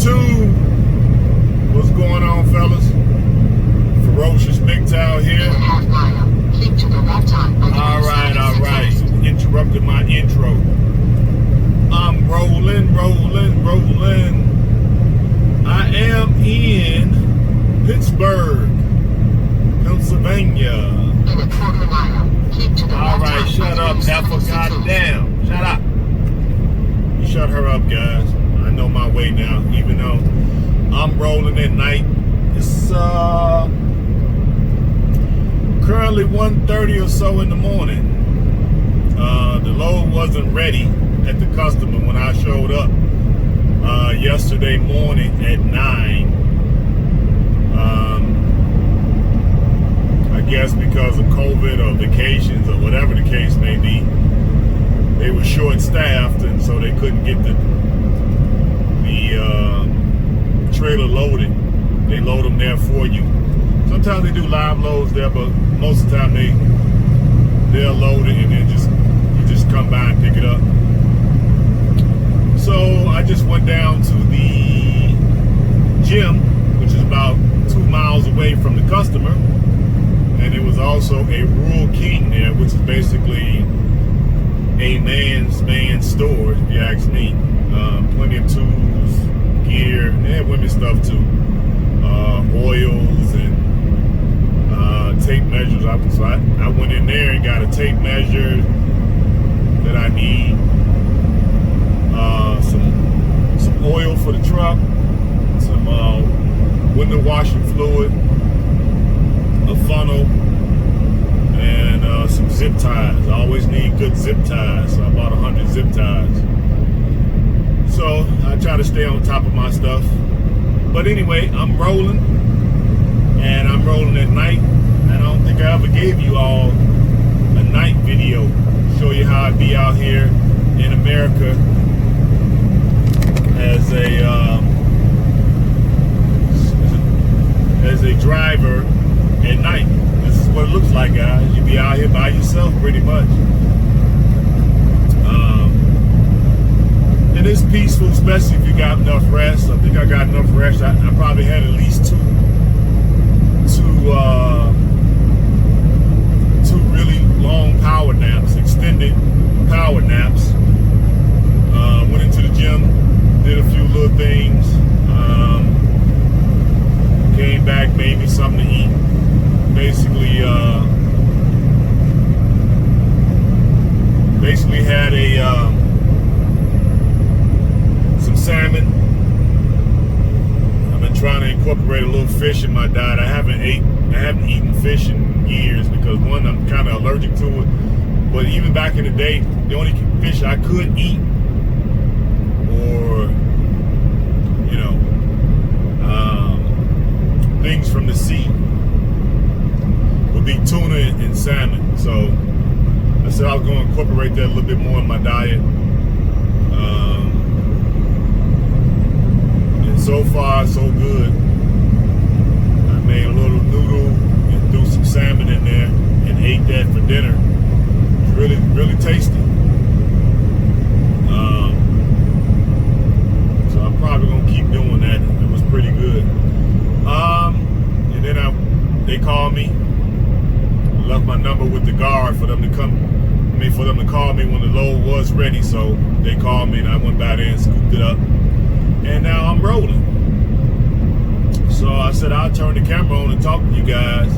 YouTube. What's going on, fellas? Ferocious Mgtow here. All right. Interrupted my intro. I'm rolling. I am in Pittsburgh, Pennsylvania. All right, shut up, heifer. Goddamn, shut up. You shut her up, guys. I know my way now, even though I'm rolling at night. It's currently 1:30 or so in the morning. The load wasn't ready at the customer when I showed up yesterday morning at 9. I guess because of COVID or vacations or whatever the case may be, they were short-staffed, and so they couldn't get the trailer loaded. They load them there for you. Sometimes they do live loads there, but most of the time they'll load it and then you just come by and pick it up. So I just went down to the gym, which is about 2 miles away from the customer, and it was also a Rural King there, which is basically a man's store, if you ask me. Plenty of tools, gear, they had women's stuff too. Oils and tape measures. So I went in there and got a tape measure that I need. Some oil for the truck, some window washing fluid, a funnel, and some zip ties. I always need good zip ties, so I bought 100 zip ties. So I try to stay on top of my stuff. But anyway, I'm rolling, and I'm rolling at night. I don't think I ever gave you all a night video, show you how I be out here in America as a driver at night. This is what it looks like, guys. You be out here by yourself pretty much. And it's peaceful, especially if you got enough rest. I think I got enough rest. I probably had at least two really long power naps, extended power naps. Went into the gym, did a few little things, came back, made me something to eat. Basically had some salmon. I've been trying to incorporate a little fish in my diet. I haven't eaten fish in years because, one, I'm kind of allergic to it. But even back in the day, the only fish I could eat, or things from the sea, would be tuna and salmon. So I said I was going to incorporate that a little bit more in my diet. And so far, so good. I made a little noodle and threw some salmon in there and ate that for dinner. It's really, really tasty. So I'm probably going to keep doing that. It was pretty good. And then they called me. Left my number with the guard for them to call me when the load was ready. So they called me and I went by there and scooped it up. And now I'm rolling. So I said I'll turn the camera on and talk to you guys.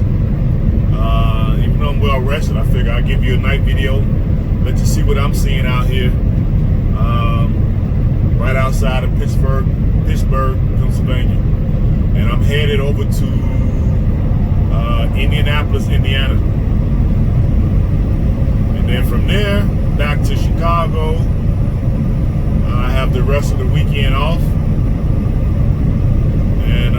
Even though I'm well rested, I figure I'll give you a night video, let you see what I'm seeing out here. Right outside of Pittsburgh, Pennsylvania. And I'm headed over to Indianapolis, Indiana. And then from there, back to Chicago. I have the rest of the weekend off. And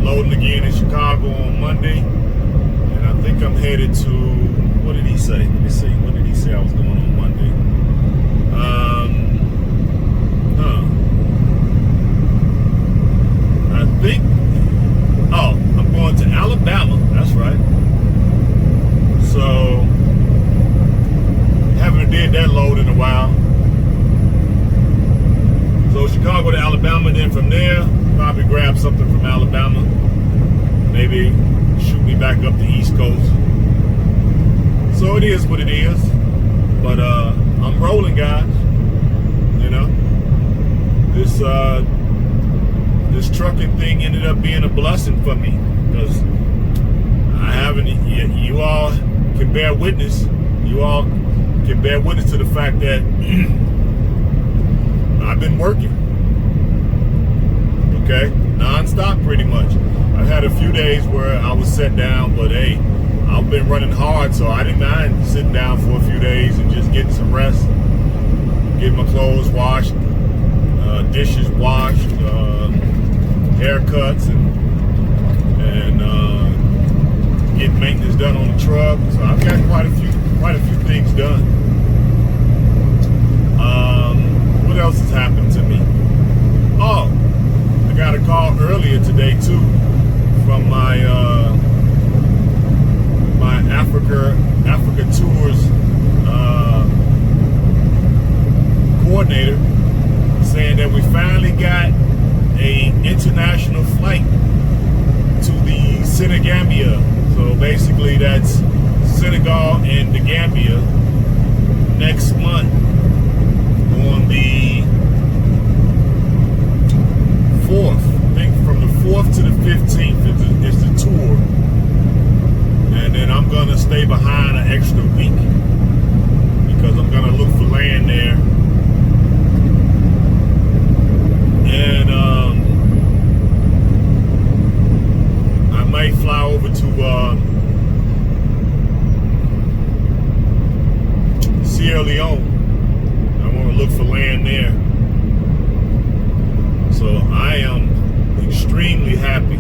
loading again in Chicago on Monday. And I think I'm headed to, what did he say? Let me see. What did he say I was going on Monday? I think, I'm going to Alabama. That's right. So, haven't did that load in a while. So Chicago to Alabama, then back up the East Coast. So it is what it is. But I'm rolling, guys. You know, this trucking thing ended up being a blessing for me, because I haven't. You all can bear witness. You all can bear witness to the fact that I've been working. Okay, non-stop pretty much. I've had a few days where I was set down, but hey, I've been running hard, so I didn't mind sitting down for a few days and just getting some rest, getting my clothes washed, dishes washed, haircuts, and getting maintenance done on the truck. So I've got quite a few things done. What else has happened to me? Oh, I got a call earlier today too from my Africa tours coordinator, saying that we finally got a international flight to the Senegambia. So basically that's Senegal and the Gambia next month on the 4th. I think from the 4th to the 15th is the tour. And then I'm going to stay behind an extra week because I'm going to look for land there. And I might fly over to Sierra Leone. I want to look for land there. So I am extremely happy.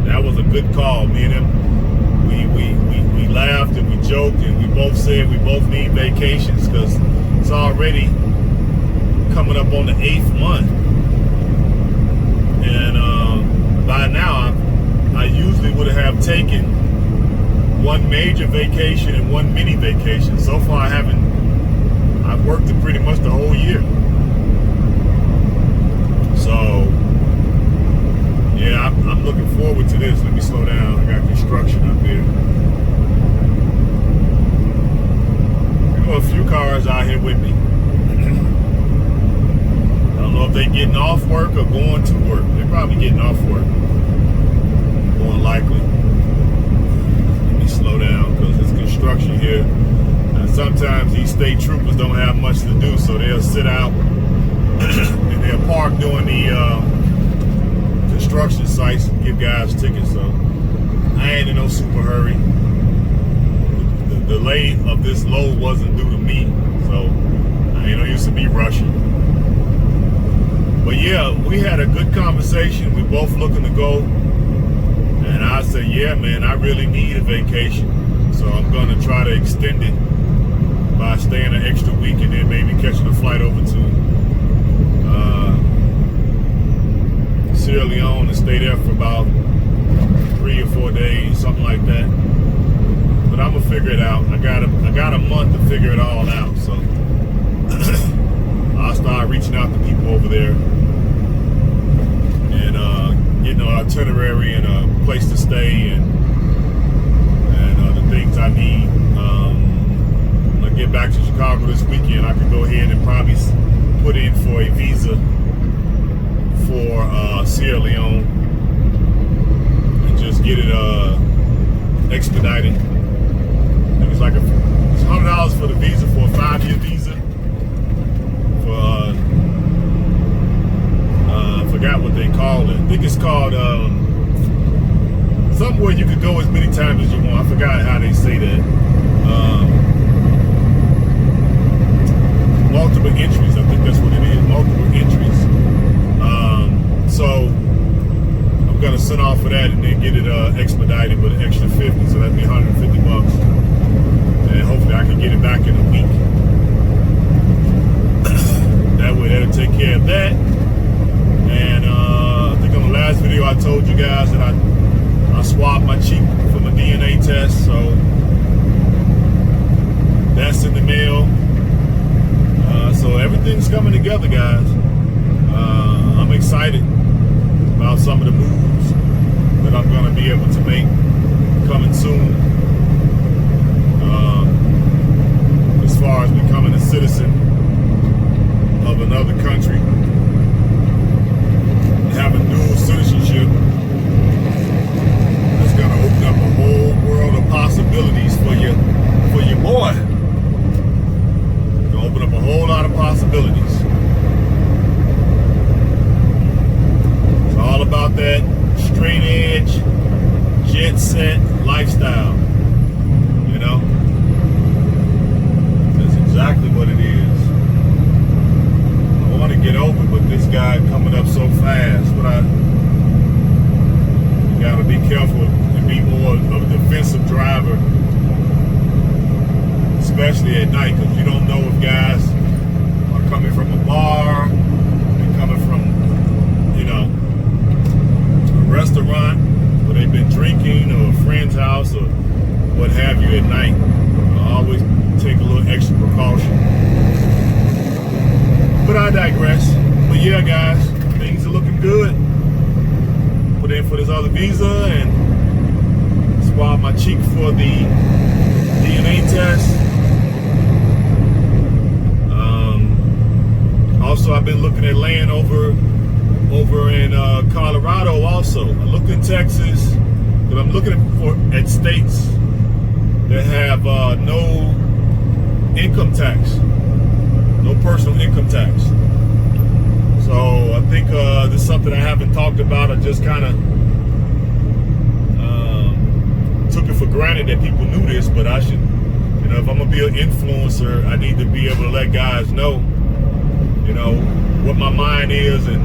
That was a good call. Me and him, we laughed and we joked and we both said we both need vacations because it's already coming up on the 8th month. And by now, I usually would have taken one major vacation and one mini vacation. So far, I've worked it pretty much the whole year. So, yeah, I'm looking forward to this. Let me slow down. I got construction up here. There are a few cars out here with me. I don't know if they're getting off work or going to work. They're probably getting off work. More likely. Let me slow down because there's construction here. And sometimes these state troopers don't have much to do, so they'll sit out and they'll park during the construction sites and give guys tickets. So I ain't in no super hurry. The delay of this load wasn't due to me, so I ain't no use to be rushing. But yeah, we had a good conversation. We both looking to go. And I said, yeah, man, I really need a vacation. So I'm going to try to extend it by staying an extra week and then maybe catching a flight over to Sierra Leone and stay there for about 3 or 4 days, something like that. But I'm going to figure it out. I got a month to figure it all out. So I'll start reaching out to people over there and getting an itinerary and a place to stay and the things I need. When I get back to Chicago this weekend, I can go ahead and probably put in for a visa for Sierra Leone and just get it expedited. It's like it's $100 for the visa for a 5-year visa. I forgot what they called it. I think it's called something where you could go as many times as you want. I forgot how they say that. Multiple entries. I think that's what it is. Multiple entries. So I'm gonna send off for that and then get it expedited with an extra 50. So that'd be $150. And hopefully I can get it back in a week. That way that'll take care of that. And I think on the last video I told you guys that I swabbed my cheek for my DNA test, so that's in the mail. So everything's coming together, guys. I'm excited about some of the moves that I'm going to be able to make especially at night, because you don't know if guys are coming from a bar, they're coming from, you know, a restaurant, or they've been drinking, or a friend's house, or what have you at night. I always take a little extra precaution. But I digress. But yeah, guys, things are looking good. Put in for this other visa and swab my cheek for the DNA test. Also, I've been looking at land over in Colorado. Also, I looked in Texas, but I'm looking at states that have no income tax, no personal income tax. So I think this is something I haven't talked about. I just kind of took it for granted that people knew this, but I should, you know, if I'm gonna be an influencer, I need to be able to let guys know, you know, what my mind is and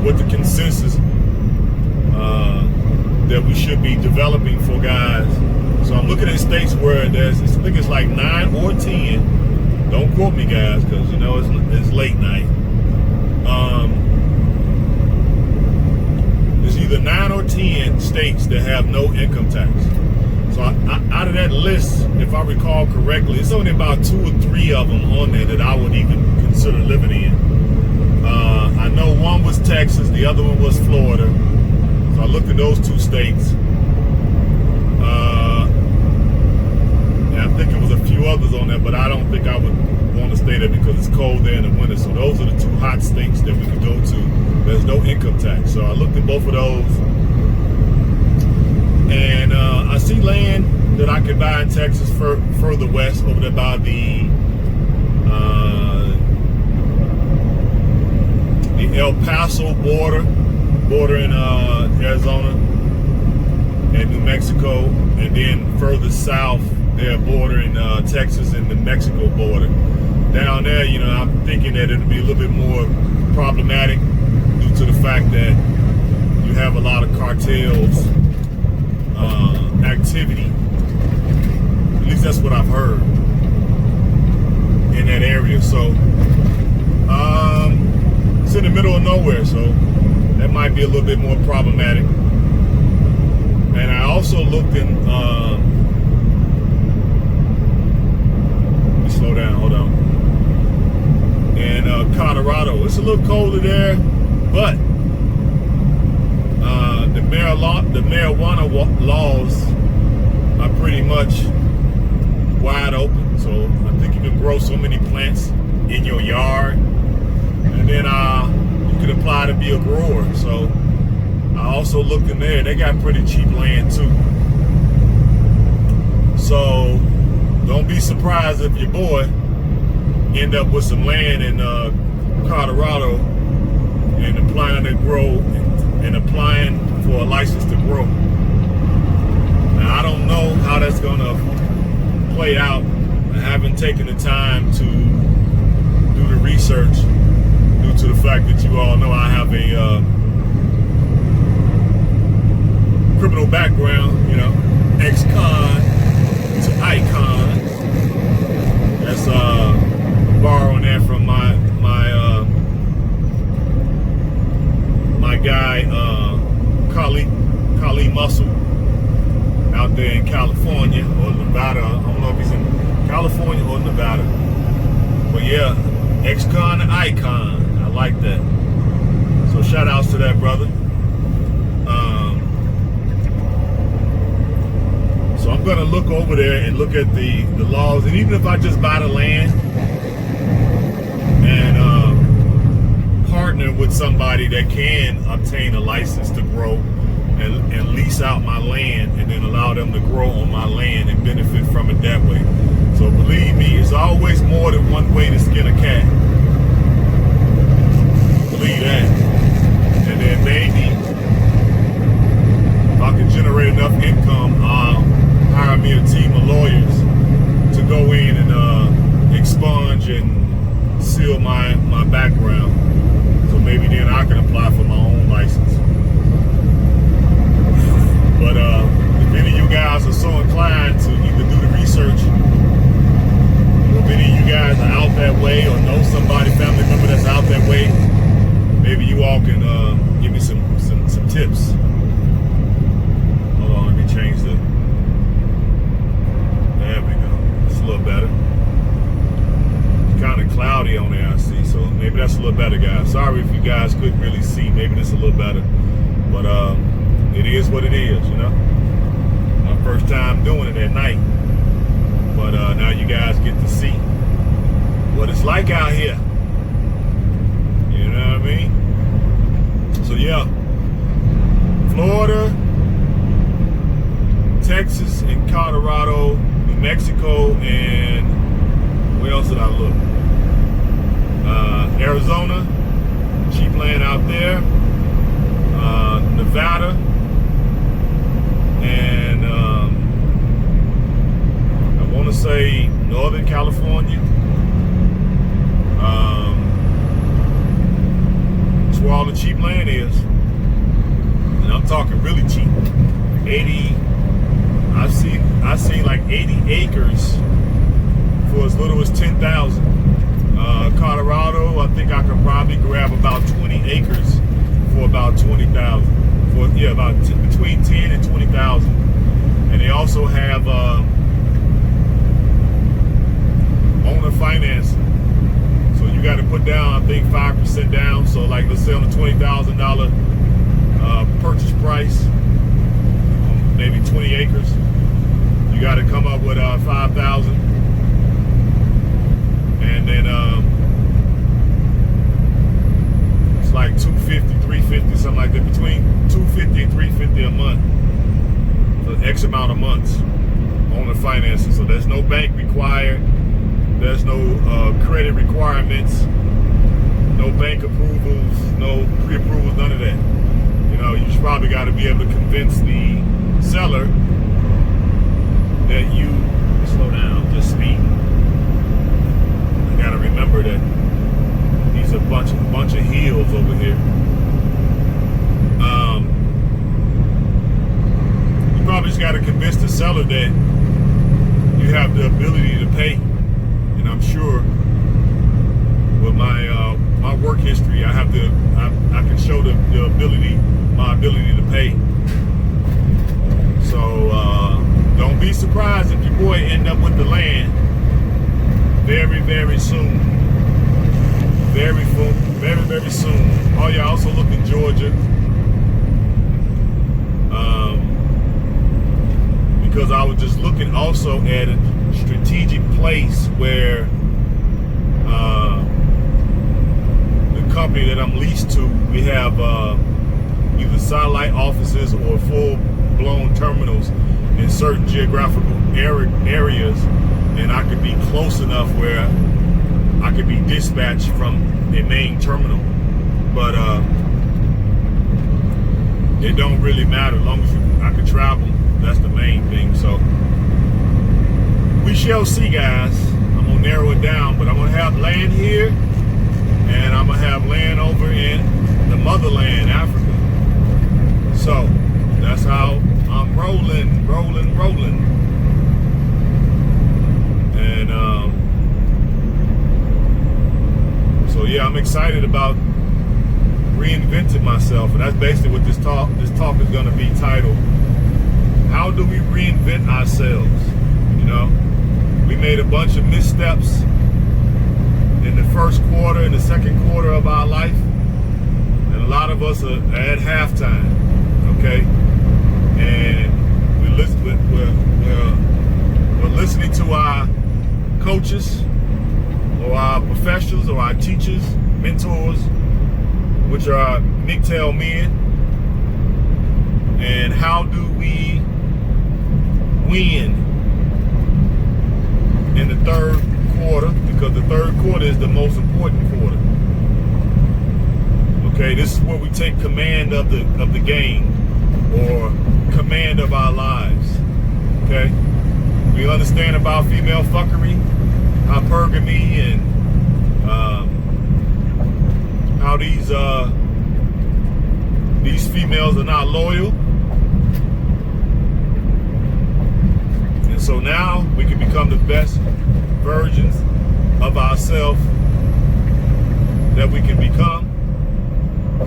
what the consensus that we should be developing for guys. So I'm looking at states where there's, I think it's like 9 or 10. Don't quote me, guys, because you know it's late night. There's either 9 or 10 states that have no income tax. So out of that list, if I recall correctly, it's only about 2 or 3 of them on there that I would even consider living in. I know one was Texas, the other one was Florida. So I looked at those 2 states. And I think it was a few others on there, but I don't think I would want to stay there because it's cold there in the winter. So those are the 2 hot states that we could go to. There's no income tax. So I looked at both of those. And I see land that I could buy in Texas further west, over there by the El Paso border in Arizona and New Mexico, and then further south, they're bordering Texas and the Mexico border. Down there, you know, I'm thinking that it'll be a little bit more problematic due to the fact that you have a lot of cartels activity. At least that's what I've heard in that area. So it's in the middle of nowhere, so that might be a little bit more problematic. And I also looked in let me slow down, hold on. In Colorado, it's a little colder there, but the marijuana laws are pretty much wide open. So I think you can grow so many plants in your yard, and then you can apply to be a grower. So I also looked in there. They got pretty cheap land too. So don't be surprised if your boy end up with some land in Colorado and applying to grow and applying for a license to grow. Now, I don't know how that's gonna play out. I haven't taken the time to do the research due to the fact that you all know I have a criminal background, you know, ex-con to icon. That's borrowing that from my guy Kali Muscle out there in California or Nevada. I don't know if he's in California or Nevada, but yeah, ex-con to icon. I like that. So shout outs to that brother. So I'm gonna look over there and look at the laws, and even if I just buy the land and partner with somebody that can obtain a license to grow and lease out my land, and then allow them to grow on my land and benefit from it that way. So believe me, it's always more than one way to skin a cat. Believe that. And then maybe if I can generate enough income, I'll hire me a team of lawyers to go in and expunge and seal my background. So maybe then I can apply for my own license. But if any of you guys are so inclined to either do the research little better, guys. Sorry if you guys couldn't really see. Maybe this is a little better. But it is what it is, you know. My first time doing it at night. But now you guys get to see what it's like out here. You know what I mean? So yeah, Florida, Texas, and Colorado, New Mexico, and where else did I look? Arizona, cheap land out there, Nevada, and I want to say Northern California. That's where all the cheap land is, and I'm talking really cheap. 80. I've seen like 80 acres for as little as 10,000. Colorado, I think I could probably grab about 20 acres for about 20,000. For about between 10 and 20,000. And they also have owner financing. So you got to put down, I think, 5% down. So like, let's say on the $20,000 purchase price, maybe 20 acres, you got to come up with 5,000. And then it's like $250, $350, something like that, between $250 and $350 a month for X amount of months on the financing. So there's no bank required, there's no credit requirements, no bank approvals, no pre-approvals, none of that. You know, you just probably got to be able to convince the seller that you slow down, just speed. Gotta remember that these are a bunch of hills over here. You probably just gotta convince the seller that you have the ability to pay. And I'm sure with my my work history, I can show my ability to pay. So don't be surprised if your boy end up with the land very, very soon. Very soon. Oh yeah, I also look in Georgia. Because I was just looking also at a strategic place where the company that I'm leased to, we have either satellite offices or full-blown terminals in certain geographical areas. And I could be close enough where I could be dispatched from a main terminal. But it don't really matter as long as I can travel. That's the main thing. So we shall see, guys. I'm gonna narrow it down, but I'm gonna have land here, and I'm gonna have land over in the motherland, Africa. So that's how I'm rolling. And so yeah, I'm excited about reinventing myself, and that's basically what this talk is going to be titled. How do we reinvent ourselves? You know, we made a bunch of missteps in the first quarter and the second quarter of our life, and a lot of us are at halftime. Okay, and we're listening to our coaches or our professionals or our teachers, mentors, which are Mgtow men. And how do we win in the third quarter? Because the third quarter is the most important quarter. Okay, this is where we take command of the game, or command of our lives. Okay, we understand about female fuckery, hypergamy, and how these females are not loyal. And so now we can become the best versions of ourselves that we can become.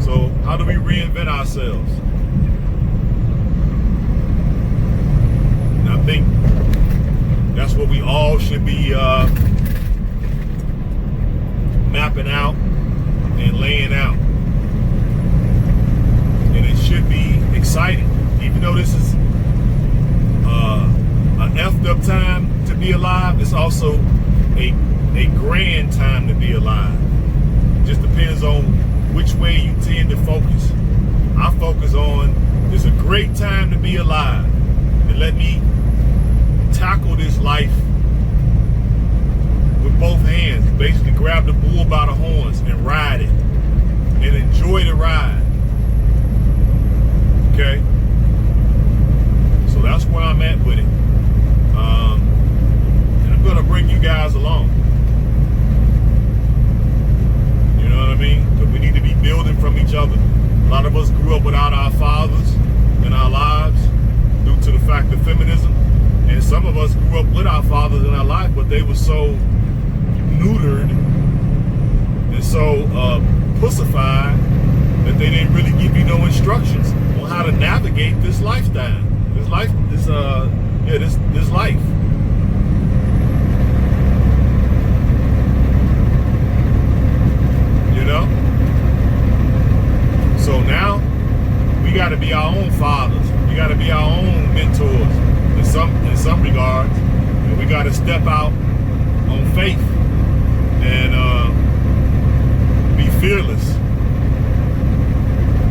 So how do we reinvent ourselves? And I think that's what we all should be mapping out time to be alive. It's also a grand time to be alive. Just depends on which way you tend to focus. I focus on, it's a great time to be alive, and let me tackle this life with both hands. Basically grab the bull by the horns and ride it and enjoy the ride. Okay, so that's where I'm at with it, and I'm gonna bring you guys along. You know what I mean? Because we need to be building from each other. A lot of us grew up without our fathers in our lives due to the fact of feminism, and some of us grew up with our fathers in our life, but they were so neutered and so pussified that they didn't really give you no instructions on how to navigate this lifestyle, this life. You know. So now we got to be our own fathers. We got to be our own mentors in some regards, and we got to step out on faith and be fearless.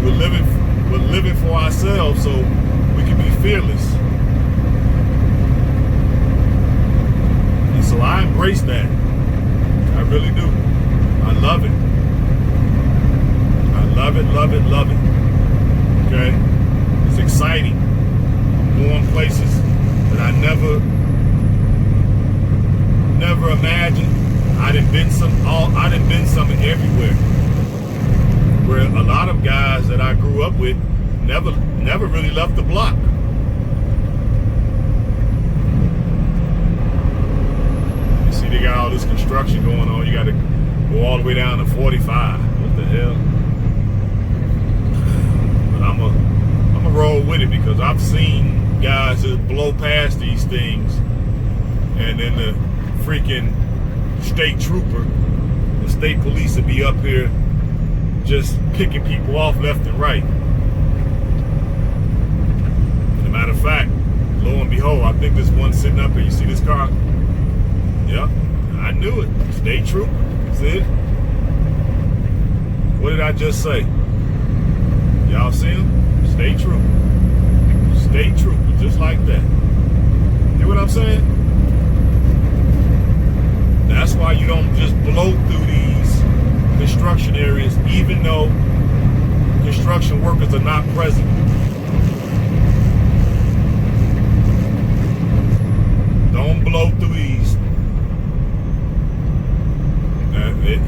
We're living for ourselves, so we can be fearless. And so I embrace that. I really do. I love it. I love it, love it, love it. Okay? It's exciting. I'm going places that I never imagined. I done been some everywhere. Where a lot of guys that I grew up with never really left the block. You see, they got all this construction going on. You got to go all the way down to 45. What the hell? But I'm a roll with it, because I've seen guys just blow past these things, and then the freaking state trooper, the state police would be up here just picking people off left and right. As a matter of fact, lo and behold, I think there's one sitting up here. You see this car? Yep, I knew it. State trooper. See it? What did I just say? Y'all see him? State trooper. State trooper, just like that. Hear what I'm saying? That's why you don't just blow through these construction areas, even though construction workers are not present. Don't blow through these.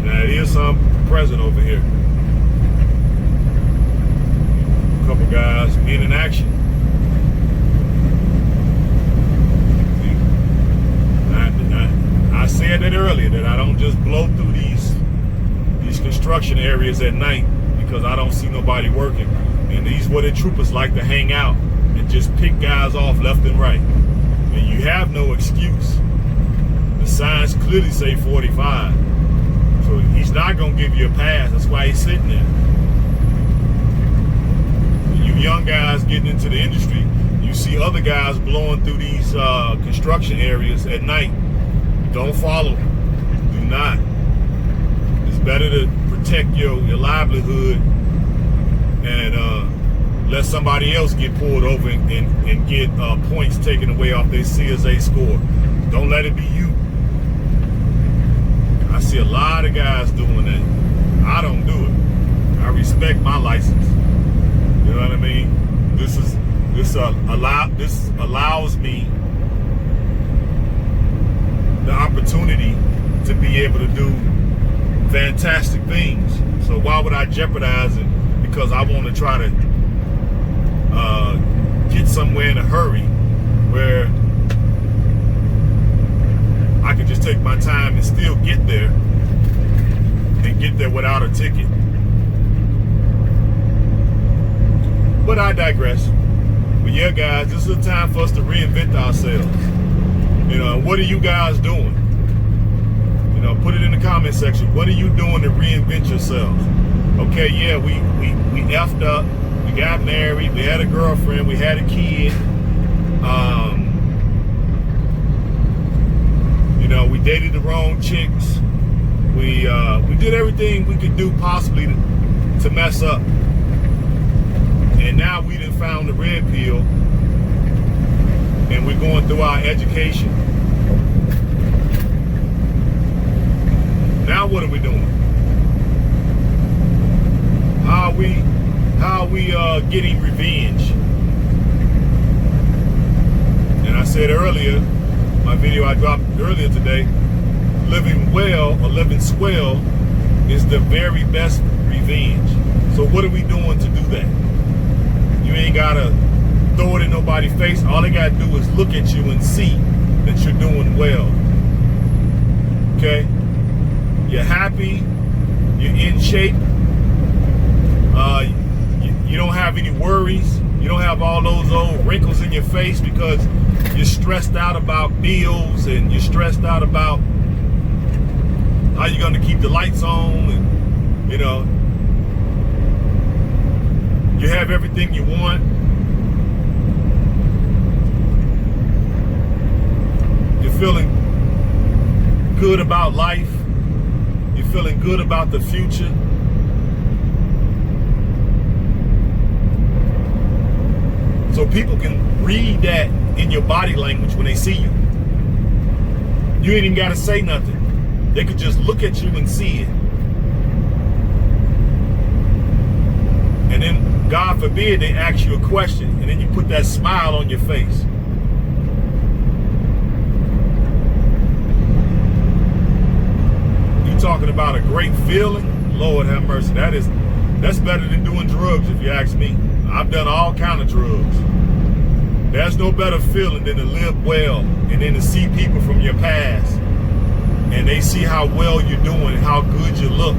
Now it is some present over here. A couple guys being in action. I said that earlier, that I don't just blow through these construction areas at night because I don't see nobody working. And these where the troopers like to hang out and just pick guys off left and right. And you have no excuse. The signs clearly say 45. So he's not going to give you a pass. That's why he's sitting there. When you young guys getting into the industry, you see other guys blowing through these construction areas at night. Don't follow. Do not. It's better to protect your livelihood and let somebody else get pulled over and get points taken away off their CSA score. Don't let it be you. I see a lot of guys doing that. I don't do it. I respect my license. You know what I mean? This allows me the opportunity to be able to do fantastic things. So why would I jeopardize it because I want to try to get somewhere in a hurry where I can just take my time and still get there and get there without a ticket. But I digress. But yeah, guys, this is a time for us to reinvent ourselves. You know, what are you guys doing? You know, put it in the comment section. What are you doing to reinvent yourselves? Okay, yeah, we effed up. We got married. We had a girlfriend. We had a kid. dated the wrong chicks. We did everything we could do possibly to mess up. And now we done found the red pill, and we're going through our education. Now what are we doing? How are we getting revenge? And I said earlier, my video I dropped earlier today, living well or living swell is the very best revenge. So what are we doing to do that? You ain't gotta throw it in nobody's face. All they gotta do is look at you and see that you're doing well. Okay? You're happy, you're in shape, you don't have any worries, you don't have all those old wrinkles in your face because you're stressed out about bills and you're stressed out about how you're gonna keep the lights on, and you know, you have everything you want. You're feeling good about life. You're feeling good about the future. So people can read that in your body language when they see you. You ain't even got to say nothing. They could just look at you and see it. And then, God forbid, they ask you a question, and then you put that smile on your face. You talking about a great feeling? Lord have mercy. That's better than doing drugs, if you ask me. I've done all kind of drugs. There's no better feeling than to live well and then to see people from your past and they see how well you're doing, how good you look.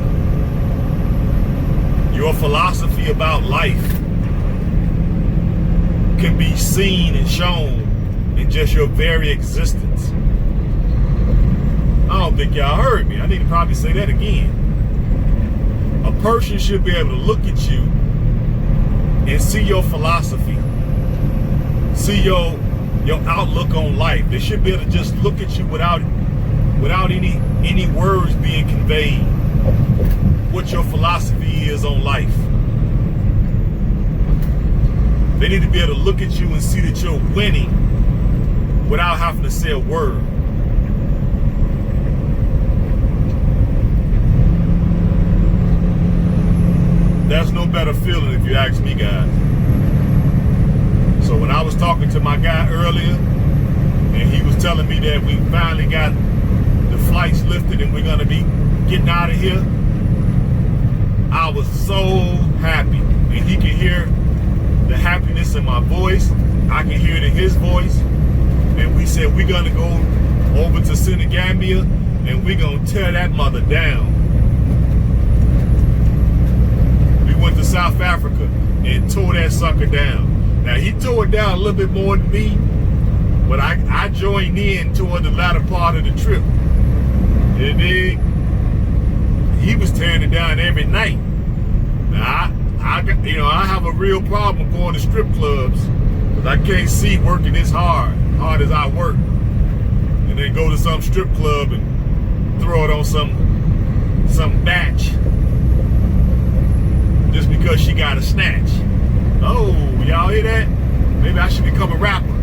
Your philosophy about life can be seen and shown in just your very existence. I don't think y'all heard me. I need to probably say that again. A person should be able to look at you and see your philosophy, see your outlook on life. They should be able to just look at you without any words being conveyed, what your philosophy is on life. They need to be able to look at you and see that you're winning without having to say a word. There's no better feeling if you ask me, guys. So when I was talking to my guy earlier, and he was telling me that we finally got the flights lifted and we're gonna be getting out of here, I was so happy. And he can hear the happiness in my voice. I can hear it in his voice. And we said we're gonna go over to Senegambia and we're gonna tear that mother down. Went to South Africa and tore that sucker down. Now he tore it down a little bit more than me, but I joined in toward the latter part of the trip. And then he was tearing it down every night. Now I have a real problem going to strip clubs because I can't see working this hard as I work, and then go to some strip club and throw it on some batch. Just because she got a snatch. Oh, y'all hear that? Maybe I should become a rapper.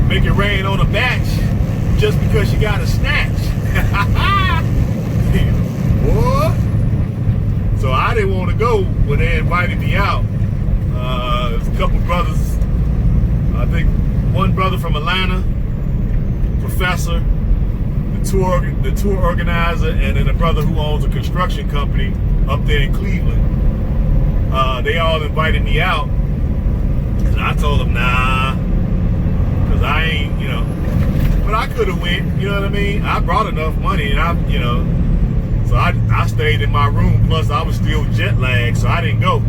Make it rain on a batch just because she got a snatch. Boy. So I didn't want to go when they invited me out. There's a couple brothers. I think one brother from Atlanta, professor, the tour organizer, and then a brother who owns a construction company up there in Cleveland. They all invited me out, and I told them nah, because I ain't, but I could have went, you know what I mean? I brought enough money, and so I stayed in my room, plus I was still jet lagged, so I didn't go.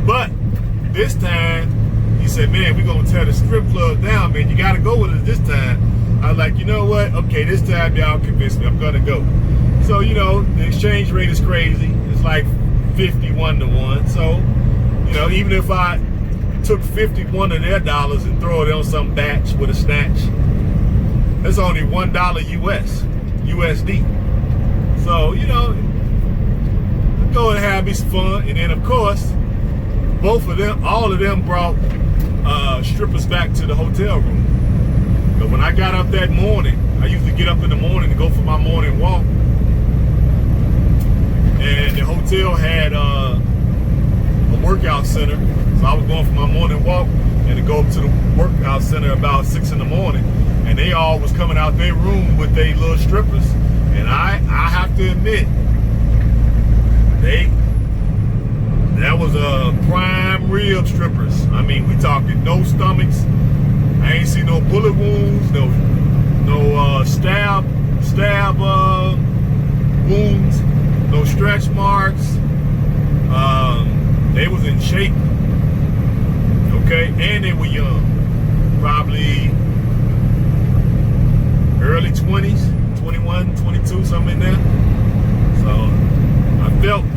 But this time, he said, man, we're gonna tear the strip club down, man, you gotta go with us this time. I was like, you know what? Okay, this time y'all convinced me, I'm gonna go. So, the exchange rate is crazy. It's like 51 to 1. So, even if I took 51 of their dollars and throw it on some batch with a snatch, It's only $1 USD. So, you know, go and have me some fun. And then, of course, all of them brought strippers back to the hotel room. But when I got up that morning, I usually get up in the morning to go for my morning walk. And the hotel had a workout center. So I was going for my morning walk and to go up to the workout center about 6 in the morning. And they all was coming out their room with their little strippers. And I have to admit, that was a prime rib strippers. I mean, we talking no stomachs. I ain't see no bullet wounds, no stab wounds, no stretch marks. They was in shape, okay, and they were young, probably early 20s, 21, 22, something in there. So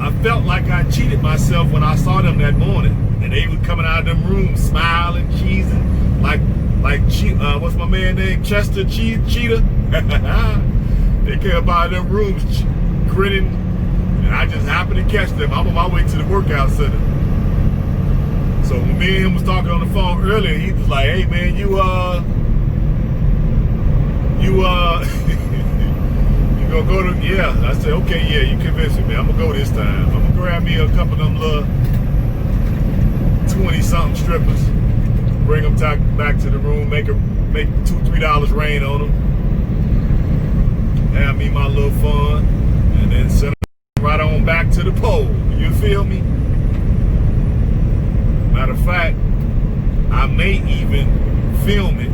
I felt like I cheated myself when I saw them that morning, and they were coming out of them rooms smiling, cheesing, like what's my man name, Chester Cheetah. They came out of them rooms grinning, and I just happened to catch them. I'm on my way to the workout center. So when me and him was talking on the phone earlier, he was like, "Hey man, you gonna go to?" Yeah, I said, "Okay, yeah, you convinced me. I'm gonna go this time. I'm gonna grab me a couple of them little 20-something strippers, bring them back to the room, make $2-3 rain on them, have me my little fun, and then send them right on back to the pole." You feel me? Matter of fact, I may even film it.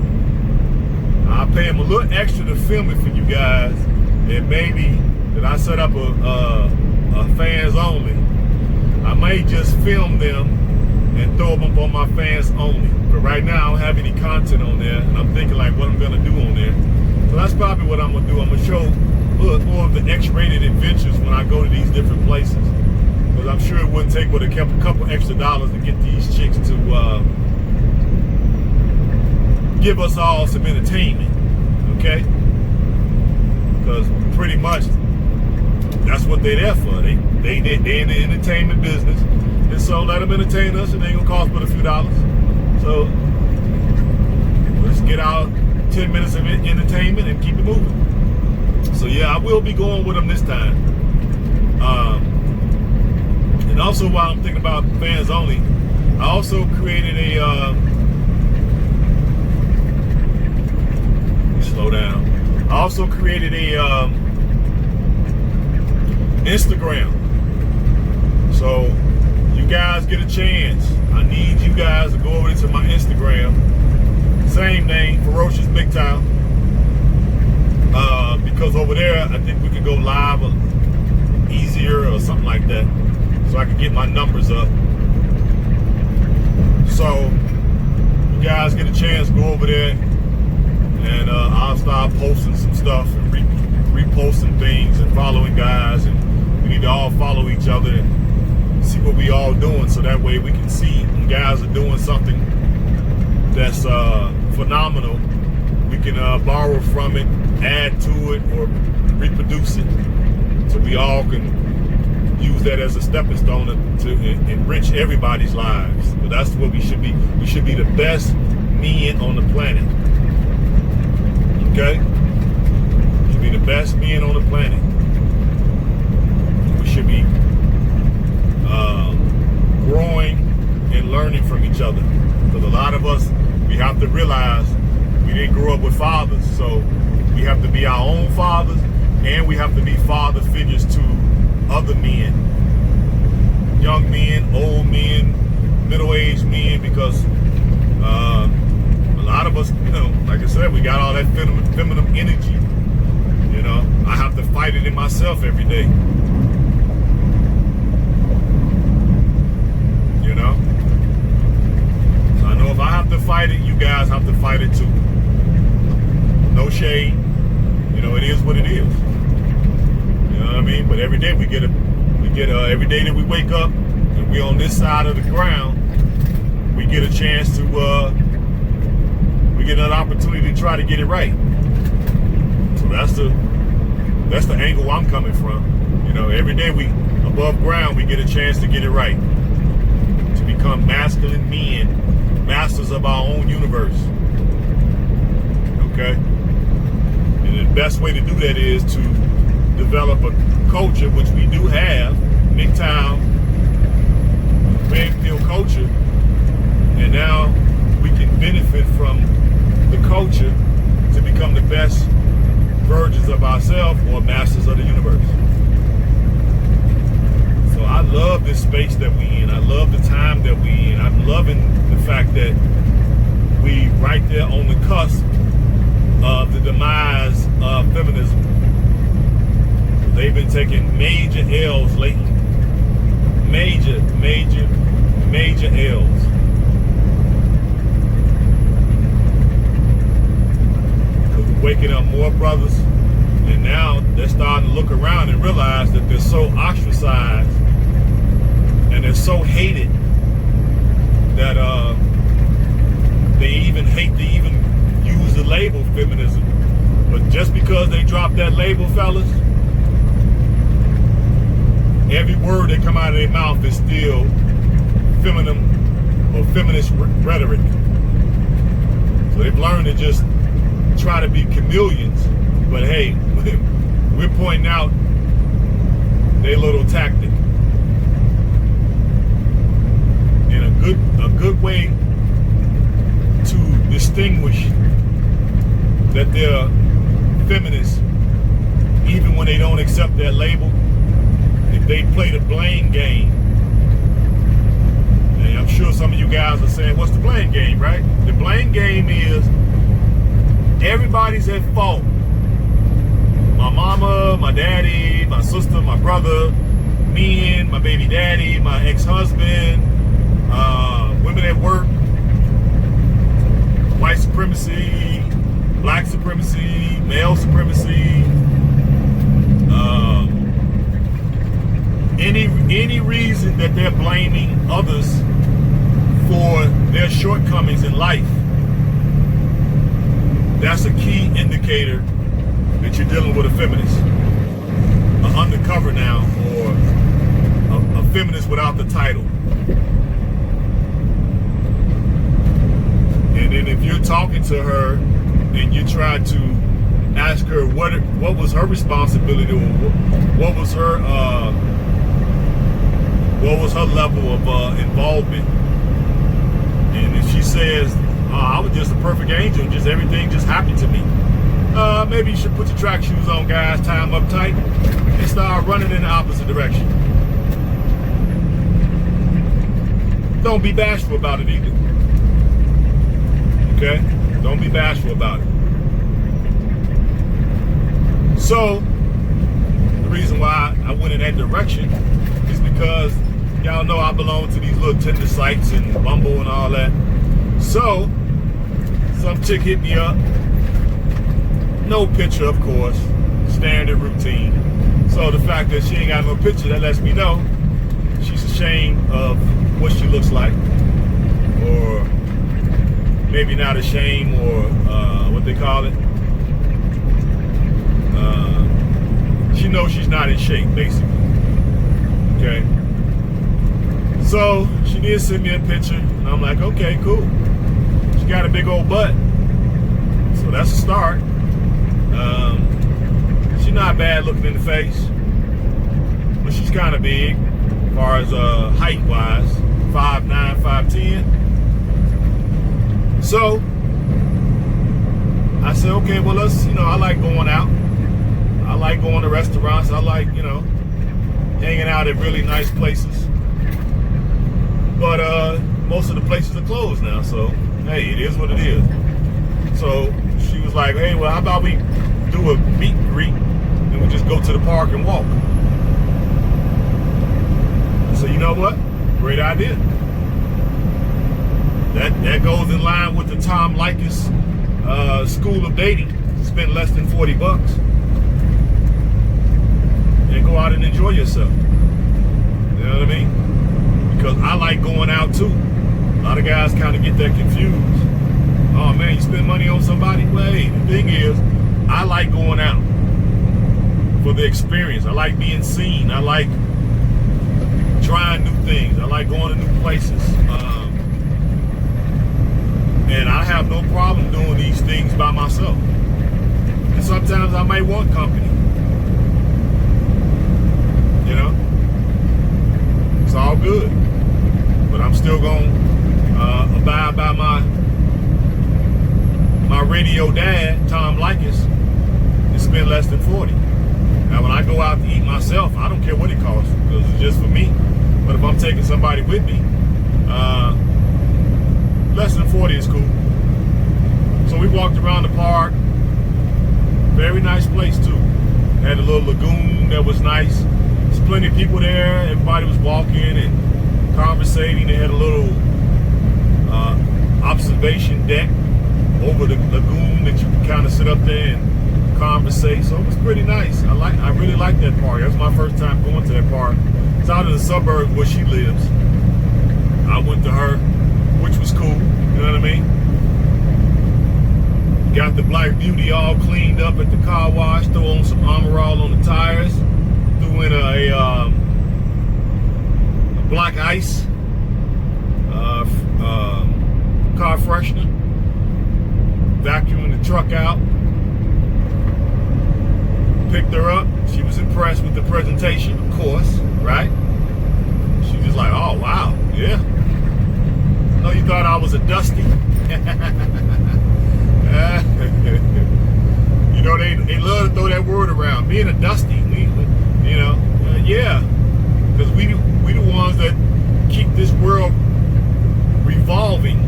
I'll pay him a little extra to film it for you guys. And maybe that I set up a fans only. I may just film them and throw them up on my fans only. But right now I don't have any content on there, and I'm thinking like what I'm gonna do on there. So that's probably what I'm gonna do. I'm gonna show more of the X-rated adventures when I go to these different places. Because I'm sure it wouldn't take but a couple extra dollars to get these chicks to give us all some entertainment, okay? Because pretty much that's what they're there for. They in the entertainment business, and so let them entertain us. It ain't gonna cost but a few dollars. So let's get out 10 minutes of entertainment and keep it moving. So yeah, I will be going with them this time. And also, while I'm thinking about fans only, I also created a slow down. I also created a Instagram. So you guys get a chance. I need you guys to go over to my Instagram. Same name, Ferocious Mgtow. Because over there, I think we can go live easier or something like that. So I can get my numbers up. So you guys get a chance, go over there, and I'll start posting some stuff and reposting things and following guys, and we need to all follow each other and see what we all doing, so that way we can see when guys are doing something that's phenomenal, we can borrow from it, add to it, or reproduce it, so we all can use that as a stepping stone to enrich everybody's lives. But that's what we should be. We should be the best men on the planet. Okay? We should be the best men on the planet. We should be growing and learning from each other. Because a lot of us, we have to realize we didn't grow up with fathers. So we have to be our own fathers, and we have to be father figures to other men, young men, old men, middle-aged men, because a lot of us, you know, like I said, we got all that feminine energy. You know, I have to fight it in myself every day. You know, so I know if I have to fight it, you guys have to fight it too. No shade. You know, it is what it is. You know what I mean? But every day we get every day that we wake up and we on this side of the ground, we get a chance to we get an opportunity to try to get it right. So that's the angle I'm coming from. You know, every day we above ground, we get a chance to get it right, to become masculine men, masters of our own universe. Okay, and the best way to do that is to develop a culture, which we do have, Mgtow, RedPill culture, and now we can benefit from the culture to become the best versions of ourselves or masters of the universe. So I love this space that we in. I love the time that we in. I'm loving the fact that we right there on the cusp of the demise of feminism. They've been taking major L's lately. Major L's. Because we're waking up more brothers, and now they're starting to look around and realize that they're so ostracized and they're so hated that they even hate to even use the label feminism. But just because they drop that label, fellas, every word that come out of their mouth is still feminine or feminist rhetoric. So they've learned to just try to be chameleons. But hey, we're pointing out their little tactic. And a good way to distinguish that they're feminists, even when they don't accept that label, if they play the blame game. And I'm sure some of you guys are saying, what's the blame game, right? The blame game is everybody's at fault. My mama, my daddy, my sister, my brother, me and my baby daddy, my ex-husband, women at work, white supremacy, black supremacy, male supremacy, any reason that they're blaming others for their shortcomings in life, that's a key indicator that you're dealing with a feminist, an undercover now, or a feminist without the title. And then if you're talking to her and you try to ask her what was her responsibility, or what was her level of involvement, and if she says, I was just a perfect angel, just everything just happened to me, maybe you should put your track shoes on, guys, tie them up tight, and start running in the opposite direction. Don't be bashful about it either. Okay? Don't be bashful about it. So, the reason why I went in that direction is because y'all know I belong to these little Tinder sites and Bumble and all that. So, some chick hit me up. No picture, of course. Standard routine. So the fact that she ain't got no picture, that lets me know she's ashamed of what she looks like. Or maybe not ashamed, or what they call it. She knows she's not in shape, basically. Okay. So she did send me a picture, and I'm like, okay, cool. She got a big old butt, so that's a start. She's not bad looking in the face, but she's kind of big, as far as height-wise, 5'9", 5'10". So I said, okay, well, let's, I like going out. I like going to restaurants. I like, hanging out at really nice places. But most of the places are closed now, so hey, it is what it is. So she was like, hey, well, how about we do a meet and greet and we just go to the park and walk? I said, you know what? Great idea. That goes in line with the Tom Likas school of dating. Spend less than $40 and go out and enjoy yourself. You know what I mean? Because I like going out too. A lot of guys kind of get that confused. Oh man, you spend money on somebody? Well, hey, the thing is, I like going out for the experience. I like being seen. I like trying new things. I like going to new places. And I have no problem doing these things by myself. And sometimes I might want company. You know? It's all good. But I'm still going to abide by my radio dad, Tom Likas, and spend less than 40. Now, when I go out to eat myself, I don't care what it costs because it's just for me. But if I'm taking somebody with me, less than 40 is cool. So we walked around the park. Very nice place too. Had a little lagoon that was nice. There's plenty of people there. Everybody was walking and conversating. They had a little observation deck over the lagoon that you can kind of sit up there and conversate. So it was pretty nice. I really like that park. That's my first time going to that park. It's out in the suburbs where she lives. I went to her, which was cool. You know what I mean? Got the Black Beauty all cleaned up at the car wash. Threw on some Armor All on the tires. Threw in a black ice car freshener. Vacuuming the truck out. Picked her up. She was impressed with the presentation, of course, right? She was like, oh, wow, yeah. No, you thought I was a Dusty. You know, they love to throw that word around. Being a Dusty, you know, yeah. Because we the ones that keep this world revolving.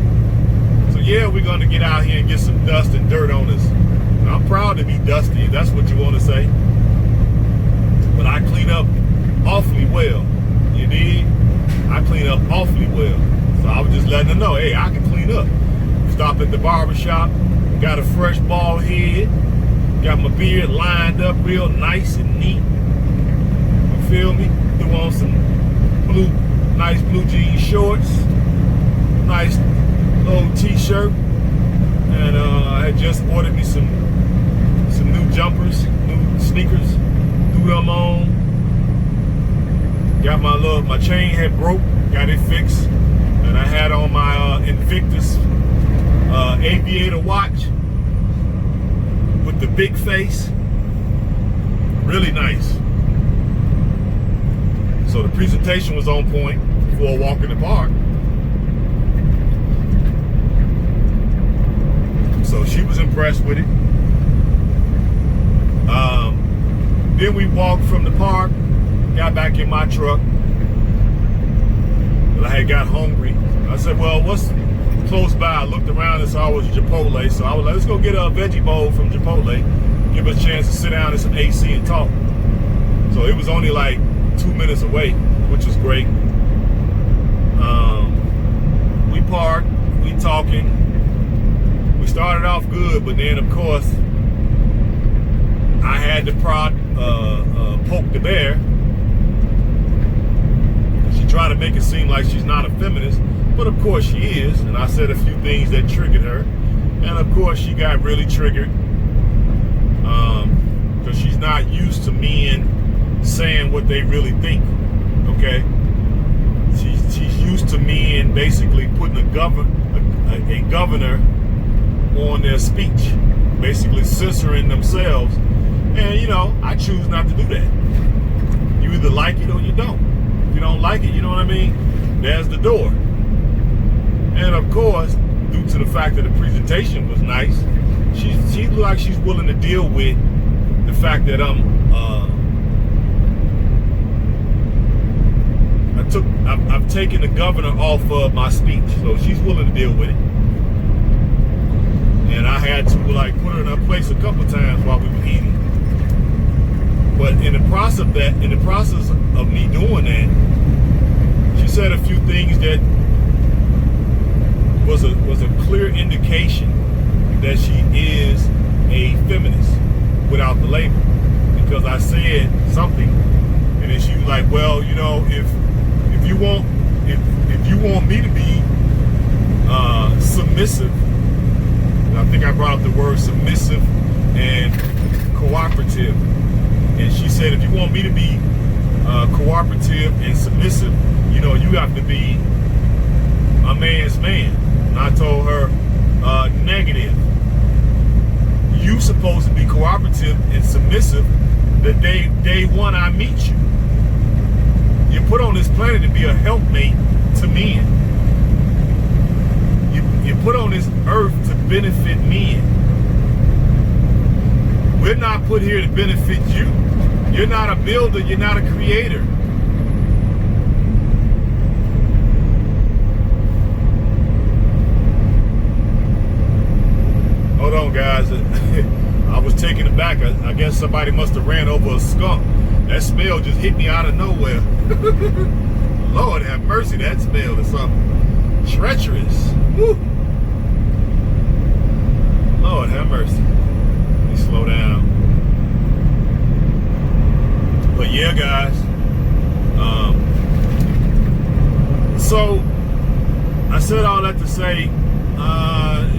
So, yeah, we're going to get out here and get some dust and dirt on us. And I'm proud to be dusty, if that's what you want to say. But I clean up awfully well. You dig? I clean up awfully well. So I was just letting them know, hey, I can clean up. Stopped at the barbershop, got a fresh bald head, got my beard lined up real nice and neat. You feel me? Threw on some nice blue jean shorts, nice little t-shirt, and I had just ordered me some new jumpers, new sneakers, threw them on. Got my chain had broke, got it fixed, and I had on my Invictus aviator watch with the big face. Really nice. So the presentation was on point for a walk in the park. So she was impressed with it. Then we walked from the park, got back in my truck. But I had got hungry. I said, well, what's close by? I looked around and saw it was Chipotle. So I was like, let's go get a veggie bowl from Chipotle. Give us a chance to sit down in some AC and talk. So it was only like 2 minutes away, which was great. We parked, we talking. We started off good, but then of course, I had to poke the bear. She tried to make it seem like she's not a feminist, but of course she is. And I said a few things that triggered her. And of course she got really triggered because she's not used to men saying what they really think, okay? She's used to men basically putting a governor on their speech, basically censoring themselves. And, you know, I choose not to do that. You either like it or you don't. If you don't like it, you know what I mean? There's the door. And, of course, due to the fact that the presentation was nice, she looked like she's willing to deal with the fact that I've taken the governor off of my speech, so she's willing to deal with it. And I had to put her in her place a couple of times while we were eating. But in the process of me doing that, she said a few things that was a clear indication that she is a feminist without the label. Because I said something, and then she was like, "Well, you know, if you want me to be submissive," and I think I brought up the word submissive and cooperative. And she said, if you want me to be cooperative and submissive, you know, you have to be a man's man. And I told her, negative. You supposed to be cooperative and submissive the day one I meet you. You're put on this planet to be a helpmate to men. You're put on this earth to benefit men. We're not put here to benefit you. You're not a builder, you're not a creator. Hold on, guys. I was taken aback. I guess somebody must have ran over a skunk. That smell just hit me out of nowhere. Lord have mercy, that smell is something treacherous. Woo. Lord have mercy. Let me slow down. But yeah, guys. So I said all that to say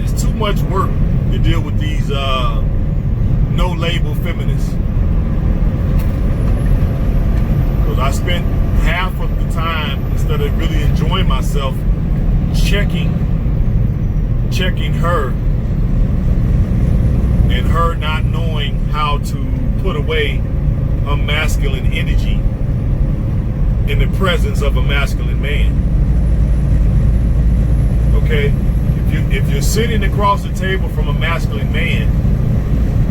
it's too much work to deal with these no-label feminists. Because I spent half of the time, instead of really enjoying myself, checking her, and her not knowing how to put away a masculine energy in the presence of a masculine man. Okay? If you're sitting across the table from a masculine man,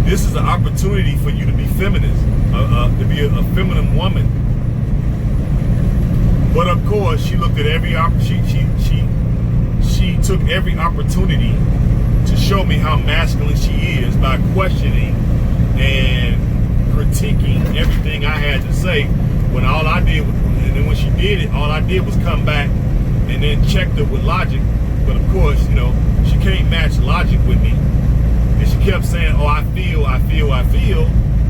this is an opportunity for you to be feminist, to be a feminine woman. But of course, she looked at every she took every opportunity to show me how masculine she is by questioning and critiquing everything I had to say. When all I did, and then when she did it, all I did was come back and then checked it with logic. But of course, you know, she can't match logic with me. And she kept saying, oh, I feel.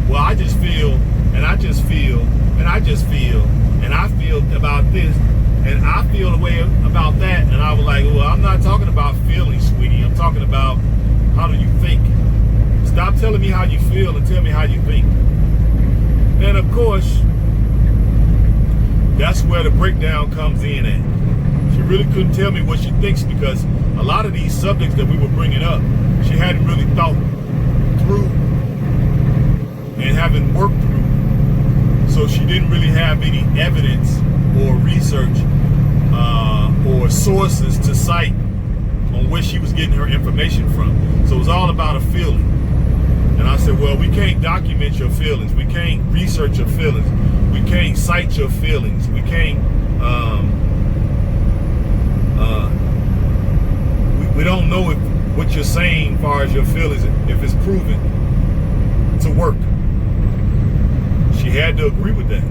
Well, I just feel, and I just feel, and I just feel, and I feel about this, and I feel the way about that. And I was like, well, I'm not talking about feelings, sweetie. I'm talking about how do you think. Stop telling me how you feel and tell me how you think. And of course, that's where the breakdown comes in at. She really couldn't tell me what she thinks, because a lot of these subjects that we were bringing up, she hadn't really thought through and haven't worked through. So she didn't really have any evidence or research or sources to cite on where she was getting her information from. So it was all about a feeling. And I said, well, we can't document your feelings. We can't research your feelings. We can't cite your feelings. We can't we don't know if what you're saying as far as your feelings, if it's proven to work. She had to agree with that.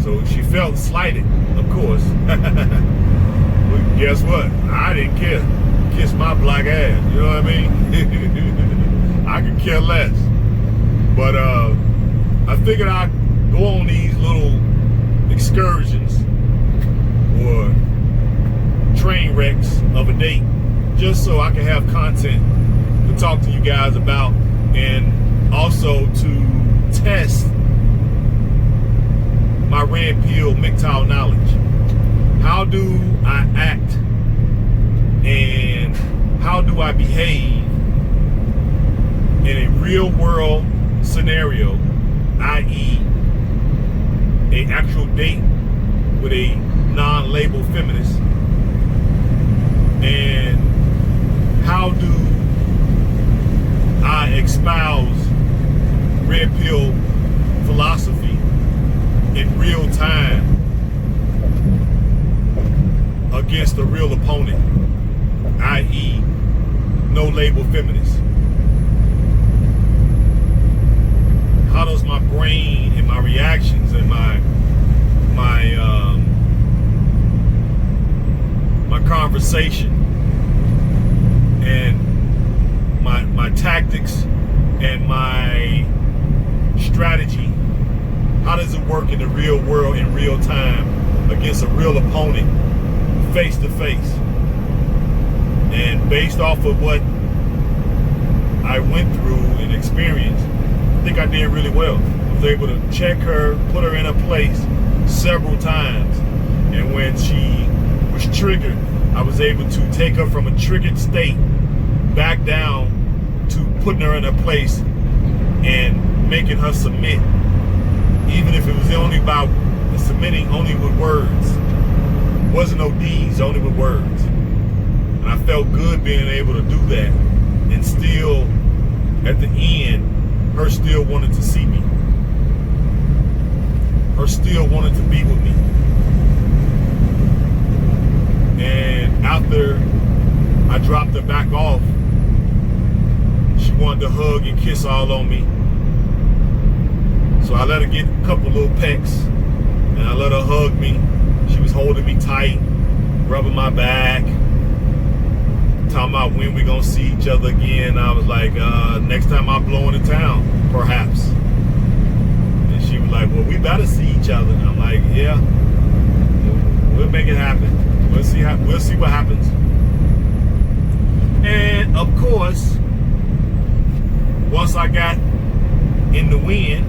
So she felt slighted, of course. But guess what? I didn't care. Kiss my black ass. You know what I mean? I could care less. But I figured I'd go on these little excursions or train wrecks of a date, just so I can have content to talk to you guys about, and also to test my RedPill Mgtow knowledge. How do I act and how do I behave in a real world scenario, i.e. an actual date with a non-label feminist, and how do I espouse RedPill philosophy in real time against a real opponent, i.e. no label feminist. How does my brain and my reactions and my conversation and my tactics and my strategy, how does it work in the real world in real time against a real opponent face to face? And based off of what I went through and experienced, I think I did really well. I was able to check her, put her in a place several times. And when she was triggered, I was able to take her from a triggered state back down to putting her in a place and making her submit, even if it was only about submitting only with words. It wasn't no deeds, only with words. And I felt good being able to do that. And still, at the end, her still wanted to see me. Her still wanted to be with me. And after I dropped her back off, she wanted to hug and kiss all on me. So I let her get a couple little pecks, and I let her hug me. She was holding me tight, rubbing my back, talking about when we gonna see each other again. I was like, next time I blow into town, perhaps. And she was like, well, we better see each other. And I'm like, yeah, we'll make it happen. We'll see what happens. And of course, once I got in the wind,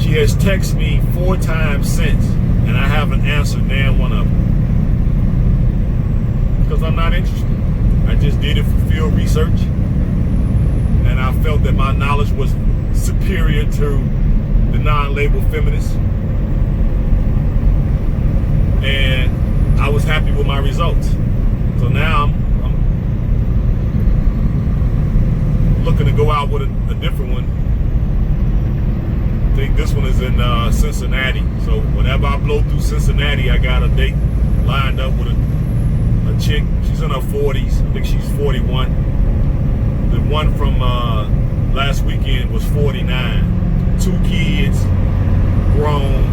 she has texted me 4 times since, and I haven't answered damn one of them. Because I'm not interested. I just did it for field research, and I felt that my knowledge was superior to the non-labeled feminists, and I was happy with my results. So now I'm looking to go out with a different one. I think this one is in Cincinnati. So whenever I blow through Cincinnati, I got a date lined up with a chick. She's in her 40s. I think she's 41. The one from last weekend was 49. 2 kids, grown,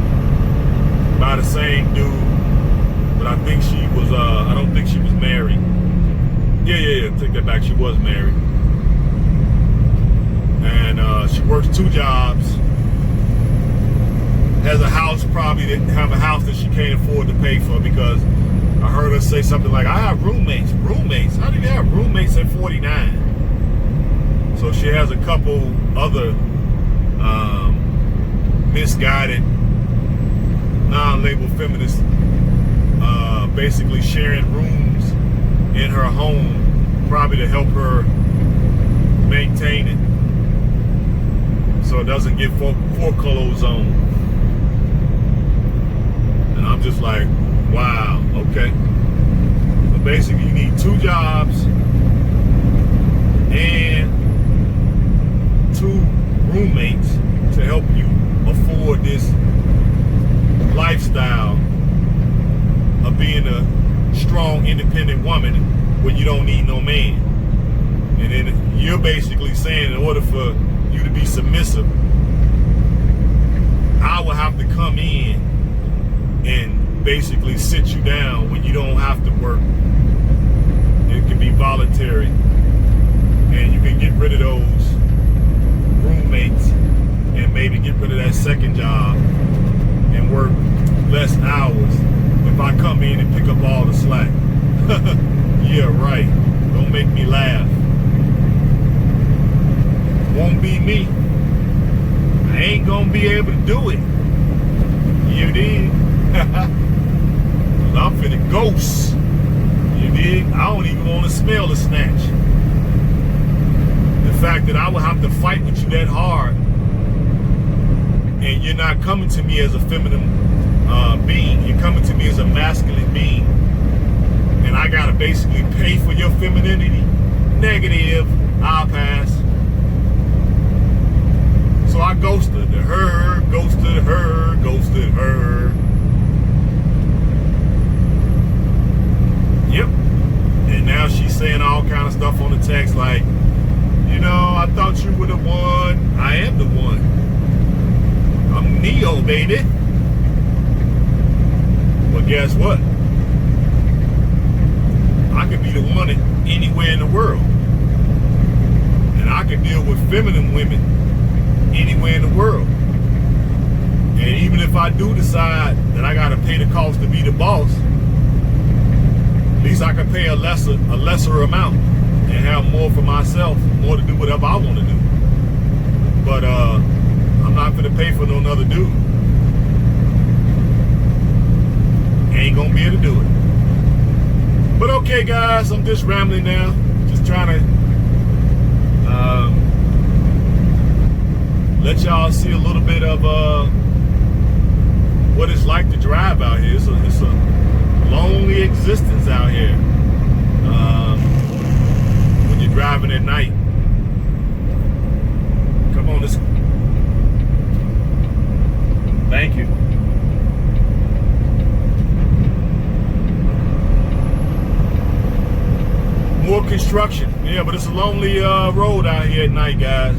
by the same dude. But I think she was, I don't think she was married. Yeah, take that back. She was married. And she works 2 jobs. Has a house, probably didn't have a house that she can't afford to pay for, because I heard her say something like, I have roommates. Roommates? How do you have roommates at 49? So she has a couple other misguided, non-labeled feminists basically sharing rooms in her home, probably to help her maintain it so it doesn't get foreclosed on. And I'm just like, wow, okay. So basically you need 2 jobs and 2 roommates to help you afford this lifestyle of being a strong, independent woman when you don't need no man. And then you're basically saying, in order for you to be submissive, I will have to come in and basically sit you down when you don't have to work. It can be voluntary, and you can get rid of those roommates and maybe get rid of that second job and work less hours if I come in and pick up all the slack. Yeah, right. Don't make me laugh. Won't be me. I ain't gonna be able to do it. You dig? I'm finna ghost. You dig? I don't even want to smell the snatch. The fact that I would have to fight with you that hard, and you're not coming to me as a feminine being, you're coming to me as a masculine being, and I gotta basically pay for your femininity. Negative. I'll pass. So I ghosted her, ghosted her, ghosted her. Yep. And now she's saying all kind of stuff on the text like, you know, I thought you were the one. I am the one. I'm Neo, baby. But guess what? I could be the one anywhere in the world. And I could deal with feminine women anywhere in the world. And even if I do decide that I gotta pay the cost to be the boss, least I can pay a lesser amount and have more for myself, more to do whatever I want to do. But I'm not gonna pay for no another dude. Ain't gonna be able to do it. But okay, guys, I'm just rambling now. Just trying to let y'all see a little bit of what it's like to drive out here. It's a lonely existence out here when you're driving at night. Come on, this. Thank you. More construction, yeah, but it's a lonely road out here at night, guys.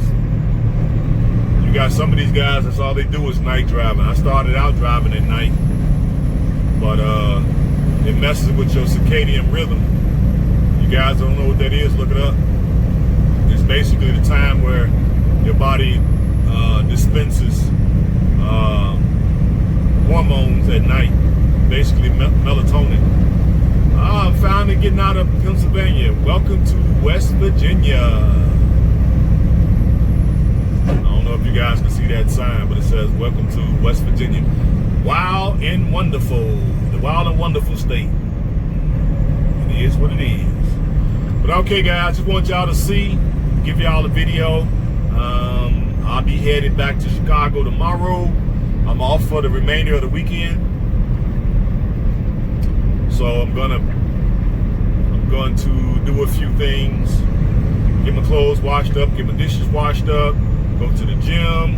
You got some of these guys, that's all they do is night driving. I started out driving at night, but it messes with your circadian rhythm. You guys don't know what that is, look it up. It's basically the time where your body dispenses hormones at night, basically melatonin. I'm finally getting out of Pennsylvania. Welcome to West Virginia. I don't know if you guys can see that sign, but it says welcome to West Virginia. Wild and wonderful. The wild and wonderful state. It is what it is. But okay, guys, just want y'all to see, give y'all a video. I'll be headed back to Chicago tomorrow. I'm off for the remainder of the weekend. So I'm going to do a few things, get my clothes washed up, get my dishes washed up, go to the gym,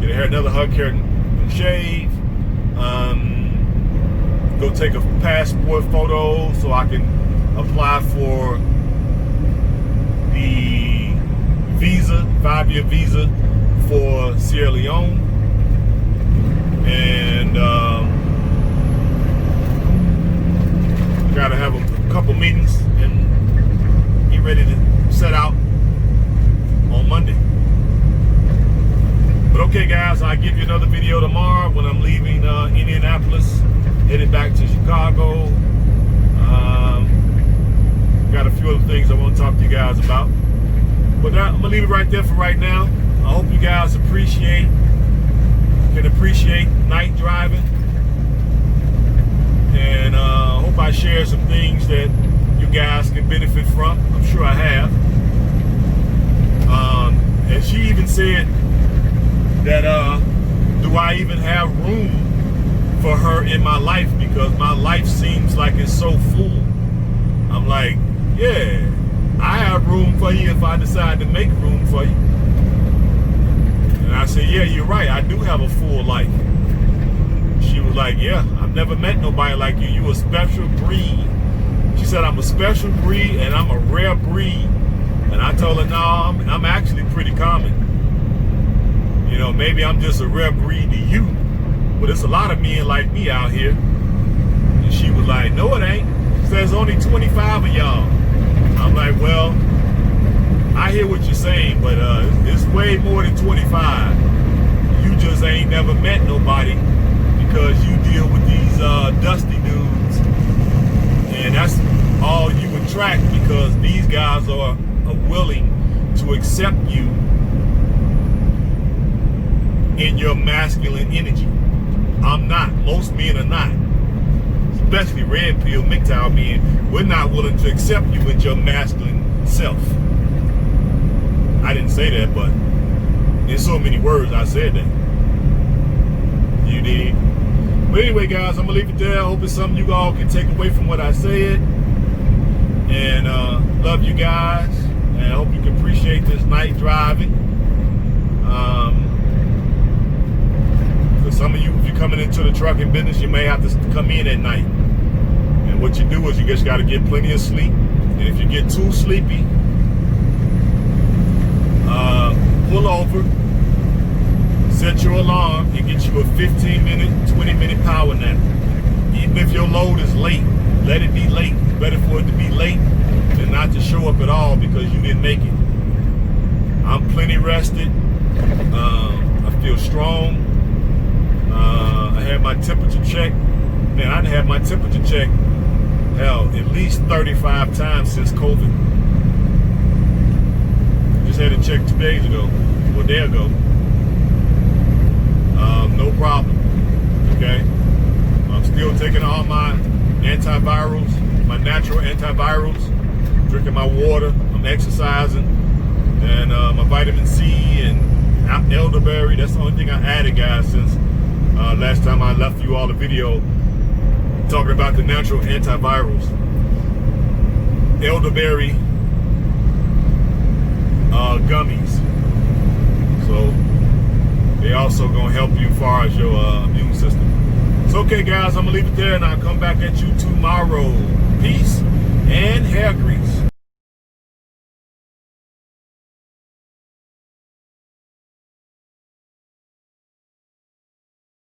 get another hair and shave, go take a passport photo so I can apply for the visa, 5-year visa for Sierra Leone, and got to have a couple meetings and get ready to set out on Monday. But okay, guys, I'll give you another video tomorrow when I'm leaving Indianapolis, headed back to Chicago. Got a few other things I want to talk to you guys about. But I'm going to leave it right there for right now. I hope you guys can appreciate night driving. And hope I share some things that you guys can benefit from. I'm sure I have. And she even said that, do I even have room for her in my life? Because my life seems like it's so full. I'm like, yeah, I have room for you if I decide to make room for you. And I said, yeah, you're right. I do have a full life. She was like, yeah, I've never met nobody like you. You a special breed. She said, I'm a special breed and I'm a rare breed. And I told her, no, I'm actually pretty common. You know, maybe I'm just a rare breed to you, but there's a lot of men like me out here. And she was like, no, it ain't. She says only 25 of y'all. I'm like, well, I hear what you're saying, but it's way more than 25. You just ain't never met nobody, because you deal with these dusty dudes, and that's all you attract, because these guys are willing to accept you in your masculine energy. I'm not. Most men are not, especially RedPill, Mgtow men. We're not willing to accept you with your masculine self. I didn't say that, but in so many words I said that. You did. But anyway, guys, I'm gonna leave it there. I hope it's something you all can take away from what I said. And love you guys. And I hope you can appreciate this night driving. For some of you, if you're coming into the trucking business, you may have to come in at night. And what you do is you just got to get plenty of sleep. And if you get too sleepy, pull over, set your alarm, and get you a 15-minute, 20-minute power nap. Even if your load is late, let it be late. It's better for it to be late than not to show up at all because you didn't make it. I'm plenty rested. I feel strong. I had my temperature check. Man, I didn't have my temperature check hell, at least 35 times since COVID. Just had to check 2 days ago, or a day ago. No problem. Okay, I'm still taking all my antivirals, my natural antivirals, drinking my water, I'm exercising, and my vitamin C and elderberry. That's the only thing I added, guys, since last time I left you all the video talking about the natural antivirals. Elderberry gummies. So they also gonna help you as far as your immune system. So okay, guys, I'm gonna leave it there, and I'll come back at you tomorrow. Peace and hair grease.